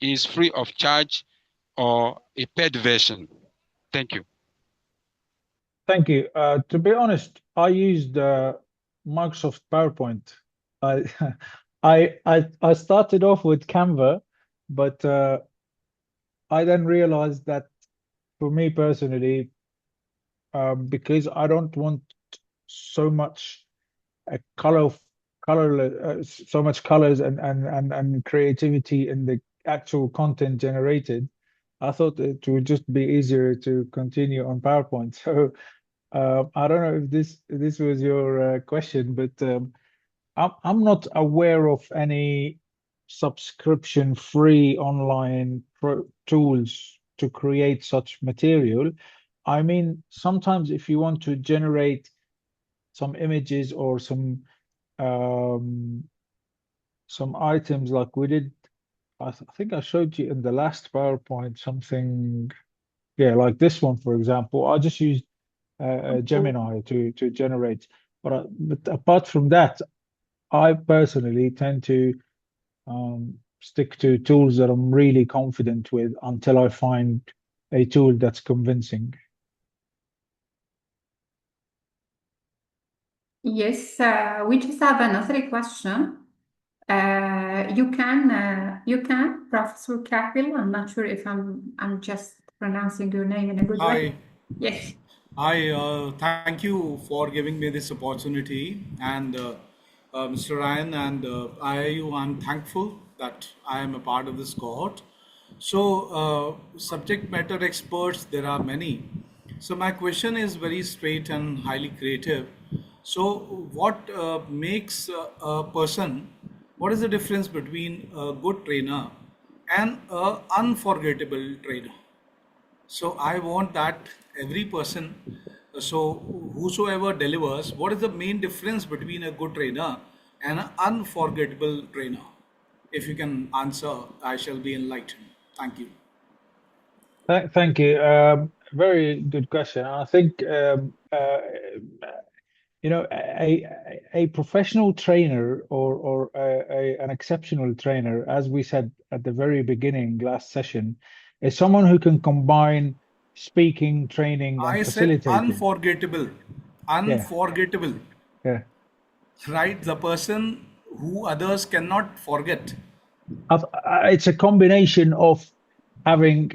is free of charge or a paid version. Thank you. Thank you. To be honest, I used Microsoft PowerPoint. I, I started off with Canva, but I then realized that for me personally, because I don't want so much so much colors and creativity in the actual content generated, I thought it would just be easier to continue on PowerPoint. So I don't know if this was your question, but I'm not aware of any subscription-free online tools to create such material. I mean, sometimes if you want to generate some images or some items like we did, I think I showed you in the last PowerPoint something, yeah, like this one, for example. I just used Gemini to generate. But apart from that, I personally tend to stick to tools that I'm really confident with until I find a tool that's convincing. Yes, we just have another question. You can, Professor Kapil. I'm not sure if I'm just pronouncing your name in a good way. Hi, Yes. thank you for giving me this opportunity. And Mr. Ryan and IIU, I'm thankful that I am a part of this cohort. So, subject matter experts, there are many. So, my question is very straight and highly creative. So, what makes a person, what is the difference between a good trainer and an unforgettable trainer? So I want that every person, so whosoever delivers, what is the main difference between a good trainer and an unforgettable trainer? If you can answer, I shall be enlightened. Thank you. Thank you. Very good question. I think a professional trainer or an exceptional trainer, as we said at the very beginning last session, is someone who can combine speaking, training, and I said facilitating. unforgettable. Yeah, Unforgettable. yeah, Right? The person who others cannot forget? It's a combination of having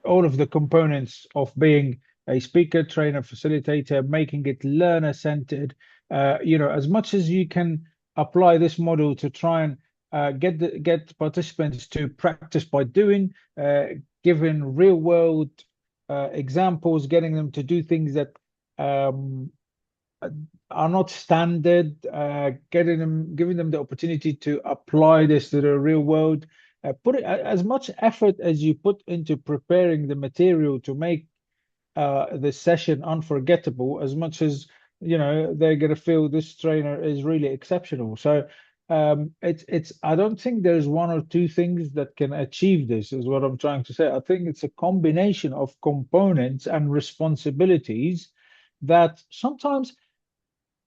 all of the components of being a speaker, trainer, facilitator, making it learner-centered. As much as you can apply this model to try and get participants to practice by doing, giving real-world examples, getting them to do things that are not standard, giving them the opportunity to apply this to the real world. Put as much effort as you put into preparing the material to make the session unforgettable, as much as they're going to feel this trainer is really exceptional. So it's I don't think there's one or two things that can achieve this, is what I'm trying to say. I think it's a combination of components and responsibilities that sometimes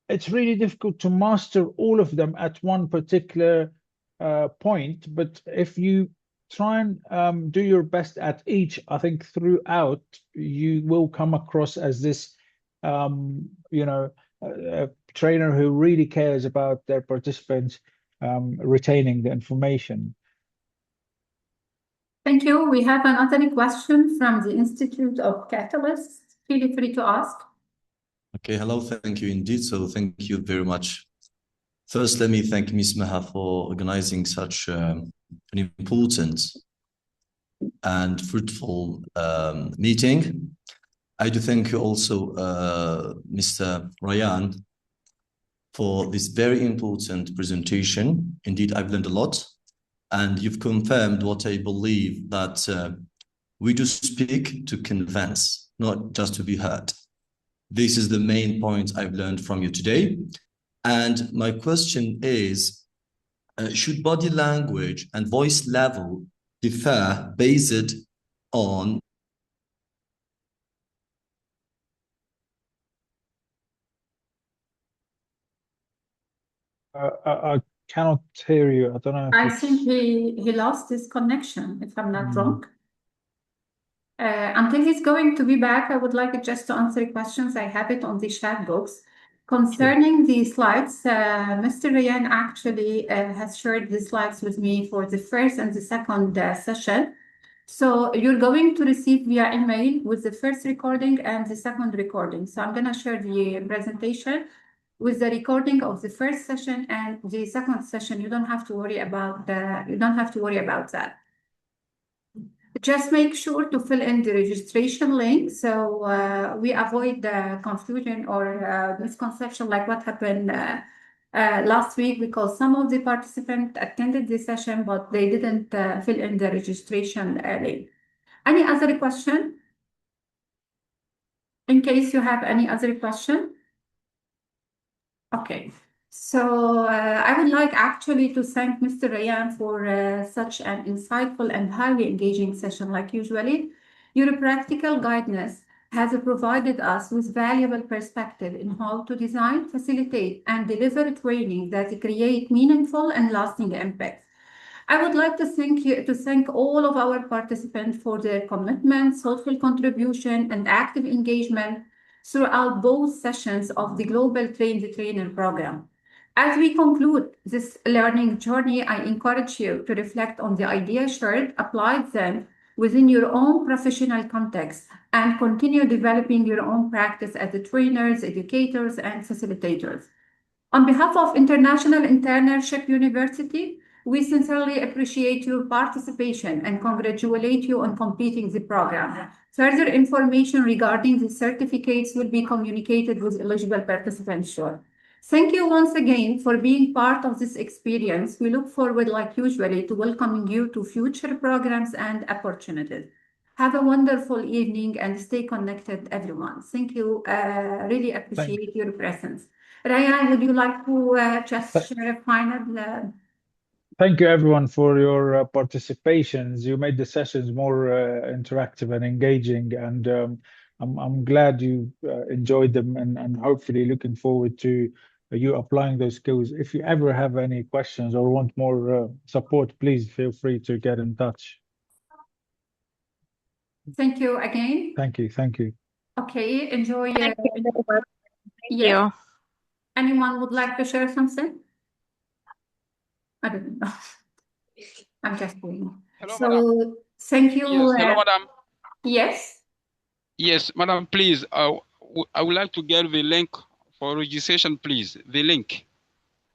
it's really difficult to master all of them at one particular point. But if you try and do your best at each, I think throughout you will come across as this, a trainer who really cares about their participants retaining the information. Thank you. We have another question from the Institute of Catalysts. Feel free to ask. Okay, hello, thank you indeed. So thank you very much. First, let me thank Ms. Maha for organizing such an important and fruitful meeting. I do thank you also, Mr. Rayan, for this very important presentation. Indeed, I've learned a lot, and you've confirmed what I believe, that we do speak to convince, not just to be heard. This is the main point I've learned from you today. And my question is, should body language and voice level differ based on I cannot hear you. I don't know if I think he lost his connection, if I'm not wrong. Until he's going to be back, I would like just to answer questions. I have it on the chat box. Concerning the slides, Mr. Rayan actually has shared the slides with me for the first and the second session. So you're going to receive via email with the first recording and the second recording. So I'm going to share the presentation with the recording of the first session and the second session. You don't have to worry about that. Just make sure to fill in the registration link, so we avoid the confusion or misconception like what happened last week, because some of the participants attended the session but they didn't fill in the registration link. Any other question? In case you have any other question? Okay. So I would like actually to thank Mr. Rayan for such an insightful and highly engaging session like usually. Your practical guidance has provided us with valuable perspective in how to design, facilitate, and deliver training that create meaningful and lasting impact. I would like to thank all of our participants for their commitment, thoughtful contribution, and active engagement throughout both sessions of the Global Train the Trainer program. As we conclude this learning journey, I encourage you to reflect on the ideas shared, apply them within your own professional context, and continue developing your own practice as trainers, educators, and facilitators. On behalf of International Internship University, we sincerely appreciate your participation and congratulate you on completing the program. Further information regarding the certificates will be communicated with eligible participants shortly. Thank you once again for being part of this experience. We look forward, like usually, to welcoming you to future programs and opportunities. Have a wonderful evening and stay connected, everyone. Thank you. Really appreciate your presence. Rayan, would you like to just share a final? Thank you, everyone, for your participations. You made the sessions more interactive and engaging, and I'm glad you enjoyed them, and hopefully looking forward to you applying those skills. If you ever have any questions or want more support, please feel free to get in touch. Thank you again. Thank you. Thank you. Okay, enjoy. Thank you. Yes. Anyone would like to share something? I don't know. I'm just doing. Hello, madam. So thank you. Yes, hello, madam. Yes. Yes, madam, please. I would like to get the link for registration, please. The link.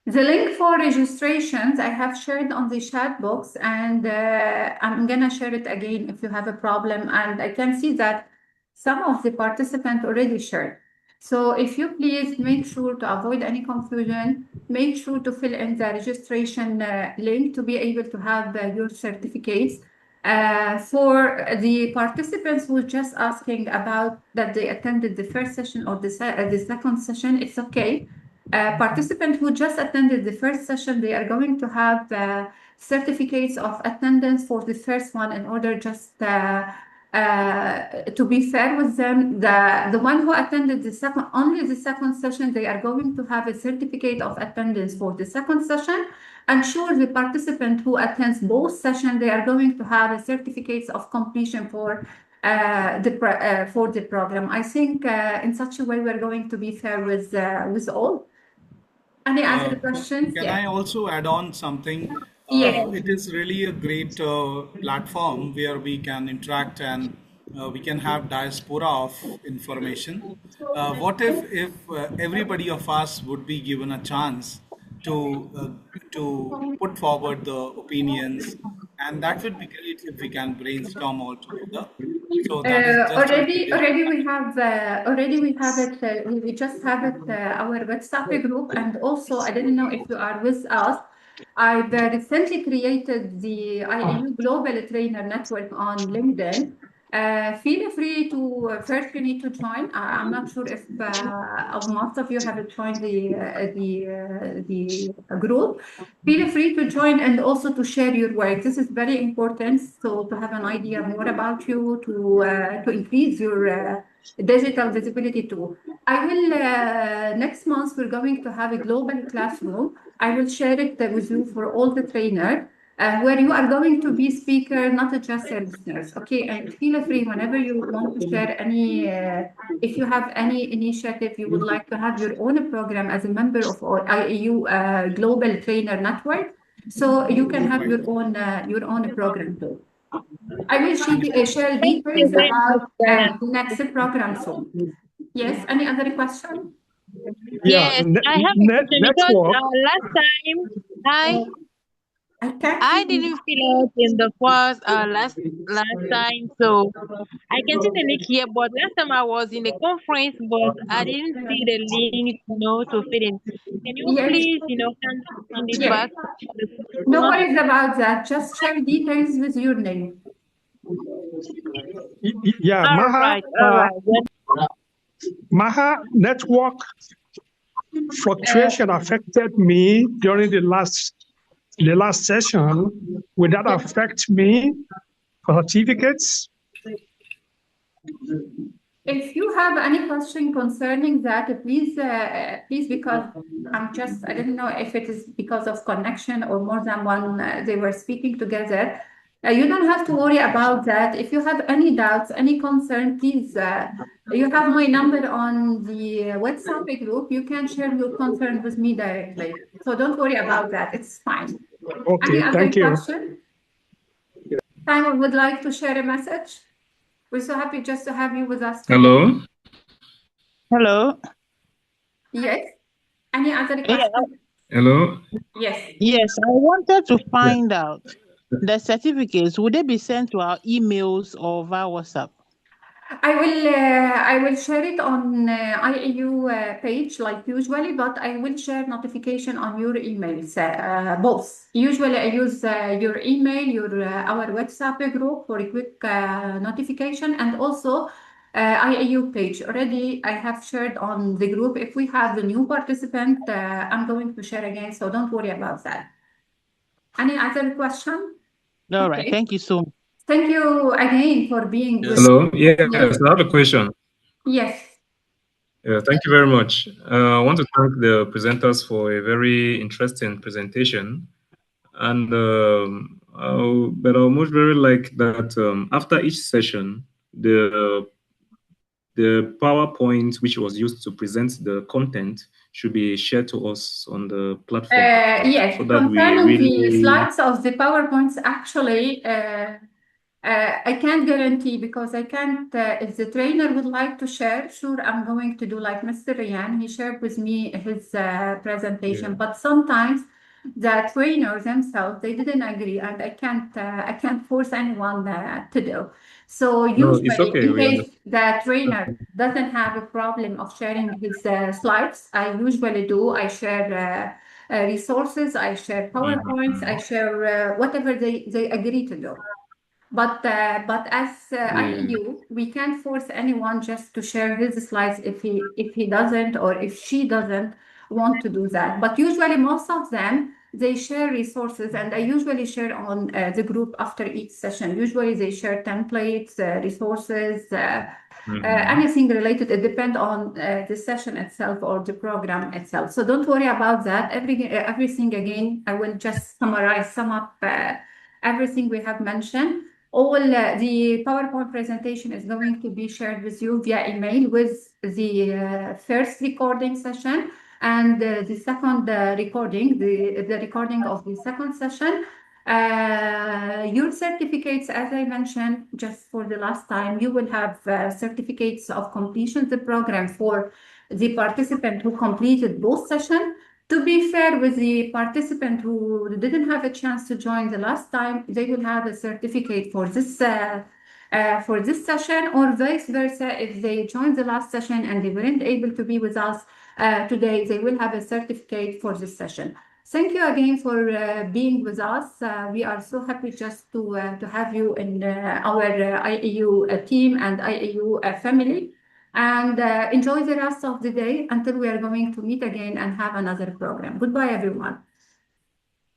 The link for registrations I have shared on the chat box, and I'm gonna share it again if you have a problem. And I can see that some of the participants already shared. So if you please make sure to avoid any confusion, make sure to fill in the registration link to be able to have your certificates. For the participants who are just asking about that they attended the first session or the second session, it's okay. Participants who just attended the first session, they are going to have certificates of attendance for the first one in order just to be fair with them. The one who attended the second, only the second session, they are going to have a certificate of attendance for the second session. And sure, the participant who attends both sessions, they are going to have a certificates of completion for the program. I think in such a way we're going to be fair with all. Any other questions? Can I also add on something? Yes. It is really a great platform where we can interact and we can have diaspora of information. What if everybody of us would be given a chance to put forward the opinions, and that would be great if we can brainstorm all together. So that is just Already we have it. We just have it our WhatsApp group, and also I didn't know if you are with us. I've recently created the IIU Global Trainer Network on LinkedIn. Feel free to first you need to join. I'm not sure if most of you have joined the group. Feel free to join and also to share your work. This is very important. So to have an idea more about you, to increase your digital visibility too. I will next month we're going to have a global classroom. I will share it with you for all the trainers. Where you are going to be speaker, not just a listeners. Okay, and feel free whenever you want to share any, if you have any initiative you would like to have your own program as a member of our IIU Global Trainer Network, so you can have your own program too. I will share details about the next program soon. Yes, any other question? Yeah, Yes, I have a question because network. last time I Okay. didn't fill out in the first last time, so I can see the link here. But last time I was in the conference, but I didn't see the link, to fill in. Can you Yes. please, send it Yes. back to the No person? worries about that. Just share details with your name. Yeah, All Maha, right, all right. Then, Maha network fluctuation affected me during the last session. Will that affect me for certificates? If you have any question concerning that, please, because I didn't know if it is because of connection or more than one, they were speaking together. You don't have to worry about that. If you have any doubts, any concern, please, you have my number on the WhatsApp group. You can share your concern with me directly. So don't worry about that. It's fine. Okay, Any other thank you. question? Simon would like to share a message. We're so happy just to have you with us today. Hello. hello. Yes. Any other question? Hello. Yes. Yes, I wanted to find out the certificates. Would they be sent to our emails or via WhatsApp? I will share it on IIU page like usually, but I will share notification on your emails, both. Usually I use your email, our WhatsApp group for a quick notification, and also IIU page. Already I have shared on the group. If we have a new participant, I'm going to share again, so don't worry about that. Any other question? All right, thank you so much. Thank you again for being with Hello. Yes, Yes. I have a question. Yes. Thank you very much. I want to thank the presenters for a very interesting presentation. And but I would much very like that after each session, the the PowerPoint which was used to present the content should be shared to us on the platform. Yes, so that we concerning the really slides of the PowerPoints, actually, I can't guarantee because I can't. If the trainer would like to share, sure, I'm going to do like Mr. Rayan. He shared with me his presentation, Yeah. but sometimes the trainers themselves they didn't agree, and I can't force anyone to do. So No, it's usually, okay. in We case understand. the trainer doesn't have a problem of sharing his slides, I usually do. I share resources, I share PowerPoints, I share whatever they agree to do. But as Yeah. IEU, we can't force anyone just to share his slides if he doesn't or if she doesn't want to do that. But usually most of them they share resources, and I usually share on the group after each session. Usually they share templates, resources, anything related. It depends on the session itself or the program itself. So don't worry about that. Everything again, I will just sum up everything we have mentioned. All the PowerPoint presentation is going to be shared with you via email with the first recording session and the second recording, the recording of the second session. Your certificates, as I mentioned, just for the last time, you will have certificates of completion of the program for the participant who completed both sessions. To be fair with the participant who didn't have a chance to join the last time, they will have a certificate for this session, or vice versa. If they joined the last session and they weren't able to be with us today, they will have a certificate for this session. Thank you again for being with us. We are so happy just to have you in our IIU team and IIU family. And enjoy the rest of the day until we are going to meet again and have another program. Goodbye, everyone.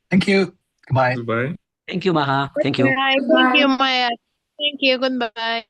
Thank you. Goodbye. Goodbye. Thank you, Maha. Thank you. Bye. Thank Goodbye. you, Maya. Thank you. Goodbye.